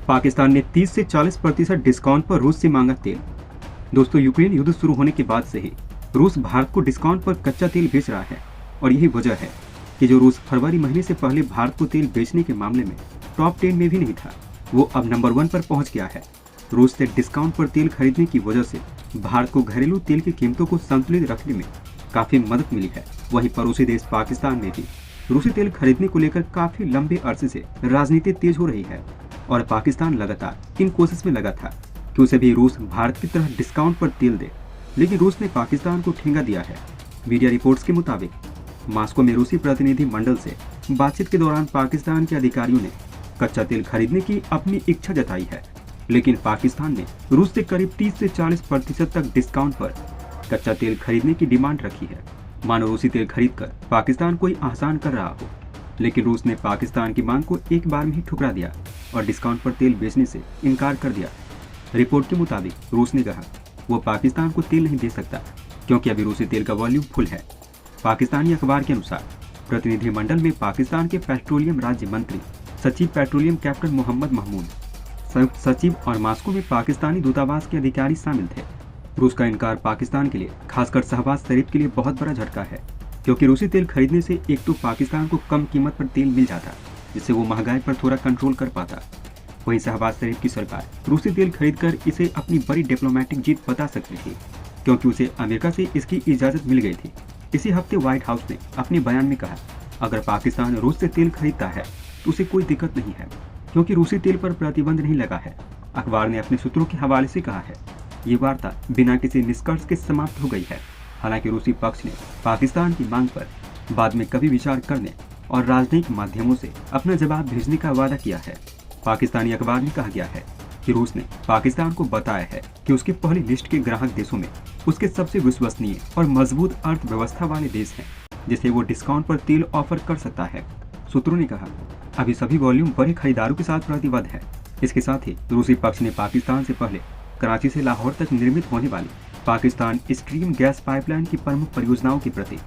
पाकिस्तान ने 30 से 40% डिस्काउंट पर रूस से मांगा तेल। दोस्तों, यूक्रेन युद्ध शुरू होने के बाद से ही रूस भारत को डिस्काउंट पर कच्चा तेल बेच रहा है और यही वजह है कि जो रूस फरवरी महीने से पहले भारत को तेल बेचने के मामले में टॉप 10 में भी नहीं था, वो अब नंबर 1 पर पहुंच गया है। रूस से डिस्काउंट पर तेल खरीदने की वजह से भारत को घरेलू तेल की कीमतों को संतुलित रखने में काफी मदद मिली है। वहीं पड़ोसी देश पाकिस्तान में भी रूसी तेल खरीदने को लेकर काफी लंबे अरसे से राजनीति तेज हो रही है और पाकिस्तान लगातार इन कोशिश में लगा था कि उसे भी रूस भारत की तरह डिस्काउंट पर तेल दे, लेकिन रूस ने पाकिस्तान को ठेंगा दिया है। मीडिया रिपोर्ट्स के मुताबिक मास्को में रूसी प्रतिनिधि मंडल से बातचीत के दौरान पाकिस्तान के अधिकारियों ने कच्चा तेल खरीदने की अपनी इच्छा जताई है, लेकिन पाकिस्तान ने रूस से करीब 30 से 40% तक डिस्काउंट पर कच्चा तेल खरीदने की डिमांड रखी है। मानो रूसी तेल खरीदकर पाकिस्तान कोई आसान कर रहा हो, लेकिन रूस ने पाकिस्तान की मांग को एक बार में ही ठुकरा दिया और डिस्काउंट पर तेल बेचने से इनकार कर दिया। रिपोर्ट के मुताबिक रूस ने कहा वो पाकिस्तान को तेल नहीं दे सकता क्योंकि अभी रूसी तेल का वॉल्यूम फुल है। पाकिस्तानी अखबार के अनुसार प्रतिनिधिमंडल में पाकिस्तान के पेट्रोलियम राज्य मंत्री सचिव पेट्रोलियम कैप्टन मोहम्मद महमूद, संयुक्त सचिव और मास्को में पाकिस्तानी दूतावास के अधिकारी शामिल थे। रूस का इनकार पाकिस्तान के लिए, खासकर शहबाज शरीफ के लिए बहुत बड़ा झटका है, क्योंकि रूसी तेल खरीदने से एक तो पाकिस्तान को कम कीमत पर तेल मिल जाता, जिससे वो महंगाई पर थोड़ा कंट्रोल कर पाता। वहीं शहबाज शरीफ की सरकार रूसी तेल खरीदकर इसे अपनी बड़ी डिप्लोमेटिक जीत बता सकती थी, क्योंकि उसे अमेरिका से इसकी इजाजत मिल गई थी। इसी हफ्ते व्हाइट हाउस ने अपने बयान में कहा, अगर पाकिस्तान रूस से तेल खरीदता है तो उसे कोई दिक्कत नहीं है, क्योंकि रूसी तेल पर प्रतिबंध नहीं लगा है। अखबार ने अपने सूत्रों के हवाले से कहा है, ये वार्ता बिना किसी निष्कर्ष के समाप्त हो गई है। हालांकि रूसी पक्ष ने पाकिस्तान की मांग पर बाद में कभी विचार करने और राजनयिक माध्यमों से अपना जवाब भेजने का वादा किया है। पाकिस्तानी अखबार में कहा गया है कि रूस ने पाकिस्तान को बताया है कि उसके पहली लिस्ट के ग्राहक देशों में उसके सबसे विश्वसनीय और मजबूत अर्थव्यवस्था वाले देश हैं, जिसे वो डिस्काउंट पर तेल ऑफर कर सकता है। सूत्रों ने कहा, अभी सभी वॉल्यूम बड़े खरीदारों के साथ प्रतिबद्ध है। इसके साथ ही रूसी पक्ष ने पाकिस्तान से पहले कराची से लाहौर तक निर्मित होने वाली पाकिस्तान स्ट्रीम गैस पाइपलाइन की प्रमुख परियोजनाओं के प्रति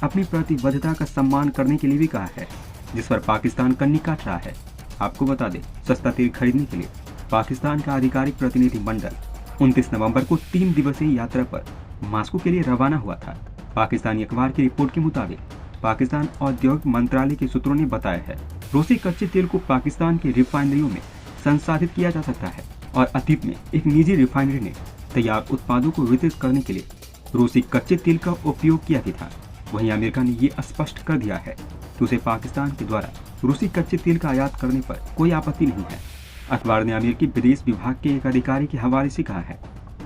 अपनी प्रतिबद्धता का सम्मान करने के लिए भी कहा है, जिस पर पाकिस्तान कन्नी काट रहा है। आपको बता दें, सस्ता तेल खरीदने के लिए पाकिस्तान का आधिकारिक प्रतिनिधि मंडल 29 नवंबर को 3 दिवसीय यात्रा पर मास्को के लिए रवाना हुआ था। पाकिस्तानी अखबार की रिपोर्ट के मुताबिक पाकिस्तान औद्योगिक मंत्रालय के सूत्रों ने बताया है, रूसी कच्चे तेल को पाकिस्तान की रिफाइनरियों में संसाधित किया जा सकता है और अतीत में एक निजी रिफाइनरी ने तैयार उत्पादों को वितरित करने के लिए रूसी कच्चे तेल का उपयोग किया भी था। वहीं अमेरिका ने ये स्पष्ट कर दिया है कि उसे पाकिस्तान के द्वारा रूसी कच्चे तेल का आयात करने पर कोई आपत्ति नहीं है। अखबार ने अमेरिकी विदेश विभाग के एक अधिकारी के हवाले से कहा है,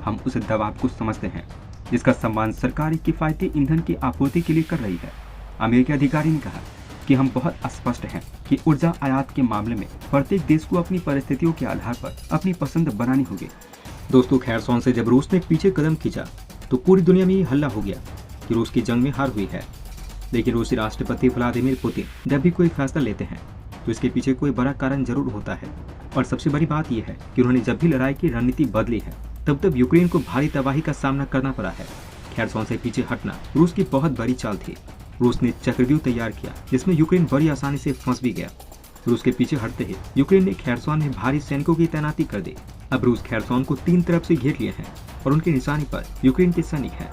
हम उस दबाव को समझते हैं जिसका सम्मान सरकारी किफायती ईंधन की आपूर्ति के लिए कर रही है। अमेरिकी अधिकारी ने कहा कि हम बहुत स्पष्ट हैं कि ऊर्जा आयात के मामले में प्रत्येक देश को अपनी परिस्थितियों के आधार पर अपनी पसंद बनानी होगी। दोस्तों, खैरसॉन से जब रूस ने पीछे कदम खींचा तो पूरी दुनिया में ये हल्ला हो गया कि रूस की जंग में हार हुई है। लेकिन रूसी राष्ट्रपति व्लादिमीर पुतिन जब भी कोई फैसला लेते हैं तो इसके पीछे कोई बड़ा कारण जरूर होता है। और सबसे बड़ी बात यह है कि उन्होंने जब भी लड़ाई की रणनीति बदली है तब तब यूक्रेन को भारी तबाही का सामना करना पड़ा है। खैरसॉन से पीछे हटना रूस की बहुत बड़ी चाल थी। रूस ने चक्रव्यूह तैयार किया जिसमें यूक्रेन बड़ी आसानी से फंस भी गया। रूस के पीछे हटते ही यूक्रेन ने खैरसॉन में भारी सैनिकों की तैनाती कर दी। अब रूस खैरसॉन को 3 तरफ से घेर लिए हैं और उनकी निशानी पर यूक्रेन के सैनिक हैं।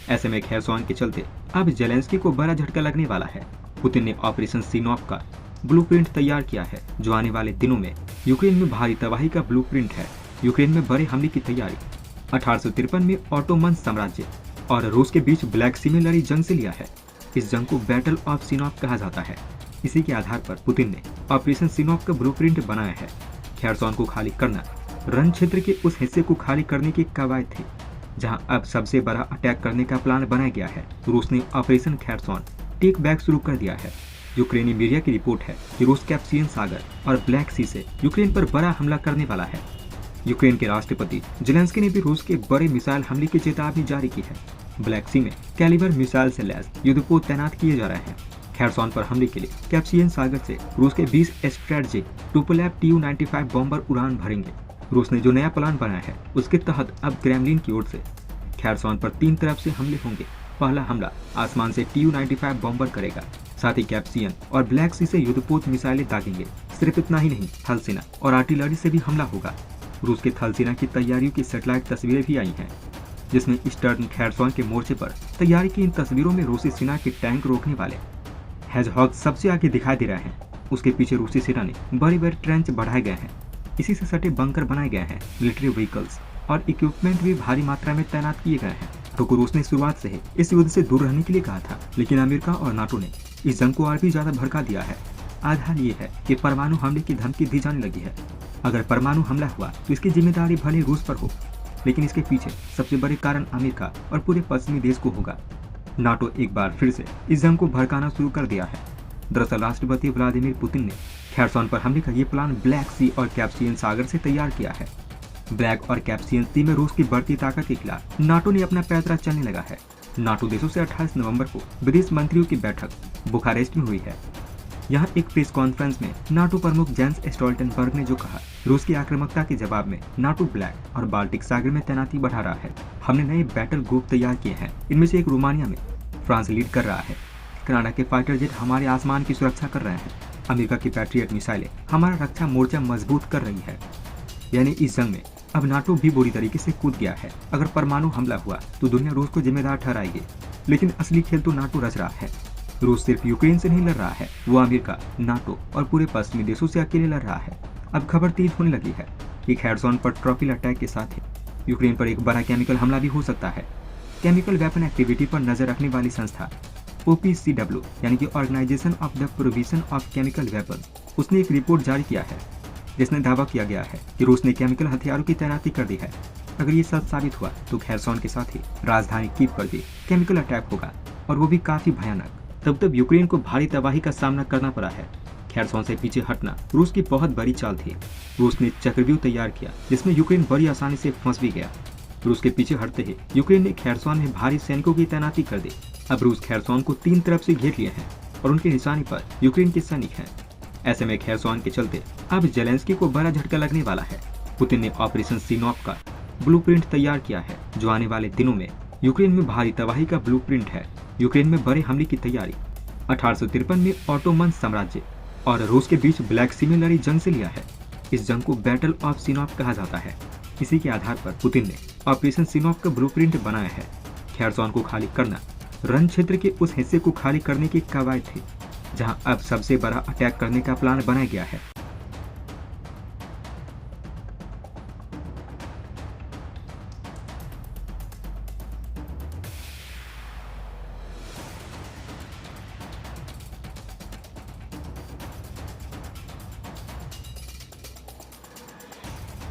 ऐसे में खैरसॉन के चलते अब जेलेंस्की को बड़ा झटका लगने वाला है। पुतिन ने ऑपरेशन सिनोफ का ब्लूप्रिंट तैयार किया है, जो आने वाले दिनों में यूक्रेन में भारी तबाही का ब्लूप्रिंट है। यूक्रेन में बड़े हमले की तैयारी 1853 में ऑटोमन साम्राज्य और रूस के बीच ब्लैक सी में लड़ी जंग से लिया है। इस जंग को बैटल ऑफ सिनोफ कहा जाता है। इसी के आधार पर पुतिन ने ऑपरेशन सिनोफ का ब्लूप्रिंट बनाया है। खैरसॉन को खाली करना रण क्षेत्र के उस हिस्से को खाली करने की कवायद थी जहां अब सबसे बड़ा अटैक करने का प्लान बनाया गया है। रूस ने ऑपरेशन खैरसॉन टेक बैक शुरू कर दिया है। यूक्रेनी मीडिया की रिपोर्ट है कि रूस कैस्पियन सागर और ब्लैक सी से यूक्रेन पर बड़ा हमला करने वाला है। यूक्रेन के राष्ट्रपति जेलेंस्की ने भी रूस के बड़े मिसाइल हमले की चेतावनी जारी की है। ब्लैक सी में कैलिबर मिसाइल से लैस युद्धपोत तैनात किए जा रहे हैं। खैरसॉन पर हमले के लिए कैस्पियन सागर से रूस के 20 स्ट्रेटेजिक टुपोलेव Tu-95 बॉम्बर उड़ान भरेंगे। रूस ने जो नया प्लान बनाया है उसके तहत अब क्रेमलिन की ओर से खैरसॉन पर 3 तरफ से हमले होंगे। पहला हमला आसमान से Tu-95 बॉम्बर करेगा। साथ ही कैप्सियन और ब्लैक सी से युद्धपोत मिसाइलें दागेंगे। सिर्फ इतना ही नहीं, थल सेना और आर्टिलरी से भी हमला होगा। रूस के थल सेना की तैयारियों की सैटेलाइट तस्वीरें भी आई हैं, जिसमें ईस्टर्न खैरसॉन के मोर्चे पर तैयारी की इन तस्वीरों में रूसी सेना के टैंक रोकने वाले हेजहॉग सबसे आगे दिखाई दे रहे हैं। उसके पीछे रूसी सेना ने बड़े बड़े ट्रेंच बढ़ाए गए हैं। इसी से सटे बंकर बनाए गए हैं। मिलिट्री व्हीकल्स और इक्विपमेंट भी भारी मात्रा में तैनात किए गए हैं। तो रूस ने शुरुआत से ही इस युद्ध से दूर रहने के लिए कहा था, लेकिन अमेरिका और नाटो ने इस जंग को और भी ज्यादा भड़का दिया है। आज हाल ये है कि परमाणु हमले की धमकी दी जाने लगी है। अगर परमाणु हमला हुआ तो इसकी जिम्मेदारी भले रूस पर हो, लेकिन इसके पीछे सबसे बड़े कारण अमेरिका और पूरे पश्चिमी देश को होगा। नाटो एक बार फिर से इस जंग को भड़काना शुरू कर दिया है। दरअसल राष्ट्रपति व्लादिमीर पुतिन ने खैरसॉन पर हमले का ये प्लान ब्लैक सी और कैस्पियन सागर से तैयार किया है। ब्लैक और कैस्पियन सी में रूस की बढ़ती ताकत के खिलाफ नाटो ने अपना पैतरा चलने लगा है। नाटो देशों से 28 नवंबर को विदेश मंत्रियों की बैठक बुखारेस्ट में हुई है। यहाँ एक प्रेस कॉन्फ्रेंस में नाटो प्रमुख जेंस स्टोल्टेनबर्ग ने जो कहा, रूस की आक्रामकता के जवाब में नाटो ब्लैक और बाल्टिक सागर में तैनाती बढ़ा रहा है। हमने नए बैटल ग्रुप तैयार किए हैं। इनमें से एक रोमानिया में फ्रांस लीड कर रहा है। कनाडा के फाइटर जेट हमारे आसमान की सुरक्षा कर रहे हैं। अमेरिका की पैट्रियट मिसाइलें हमारा रक्षा मोर्चा मजबूत कर रही है। यानी इस जंग में अब नाटो भी बुरी तरीके से कूद गया है। अगर परमाणु हमला हुआ तो दुनिया रूस को जिम्मेदार ठहराएगी, लेकिन असली खेल तो नाटो रच रहा है। रूस सिर्फ यूक्रेन से नहीं लड़ रहा है, वो अमेरिका, नाटो और पूरे पश्चिमी देशों से अकेले लड़ रहा है। अब खबर तेज होने लगी है कि खैरसॉन पर ट्रॉपिल अटैक के साथ ही यूक्रेन पर एक बड़ा केमिकल हमला भी हो सकता है। केमिकल वेपन एक्टिविटी पर नजर रखने वाली संस्था OPCW यानी कि organisation of the provision of chemical weapon, उसने एक रिपोर्ट जारी किया है जिसमें दावा किया गया है कि रूस ने केमिकल हथियारों की तैनाती कर दी है। अगर ये सच साबित हुआ तो खैरसॉन के साथ ही राजधानी कीव पर भी केमिकल अटैक होगा, और वो भी काफी भयानक। तब यूक्रेन को भारी तबाही का सामना करना पड़ा है। खैरसॉन से पीछे हटना रूस की बहुत बड़ी चाल थी। रूस ने चक्रव्यूह तैयार किया जिसमें यूक्रेन बड़ी आसानी से फंस भी गया। रूस के पीछे हटते ही यूक्रेन ने खैरसॉन में भारी सैनिकों की तैनाती कर दी। अब रूस खैरसॉन को 3 तरफ से घेर लिए हैं और उनके निशाने पर यूक्रेन के सैनिक हैं। ऐसे में खैरसॉन के चलते अब जेलेंस्की को बड़ा झटका लगने वाला है। पुतिन ने ऑपरेशन सिनोप का ब्लूप्रिंट तैयार किया है, जो आने वाले दिनों में यूक्रेन में भारी तबाही का ब्लूप्रिंट है। यूक्रेन में बड़े हमले की तैयारी 1853 में ऑटोमन साम्राज्य और रूस के बीच ब्लैक सी में लड़ी जंग से लिया है। इस जंग को बैटल ऑफ सिनोप कहा जाता है। इसी के आधार पर पुतिन ने ऑपरेशन सिनोप का ब्लूप्रिंट बनाया है। खैरसॉन को खाली करना रण क्षेत्र के उस हिस्से को खाली करने की कवायद थी जहां अब सबसे बड़ा अटैक करने का प्लान बनाया गया है।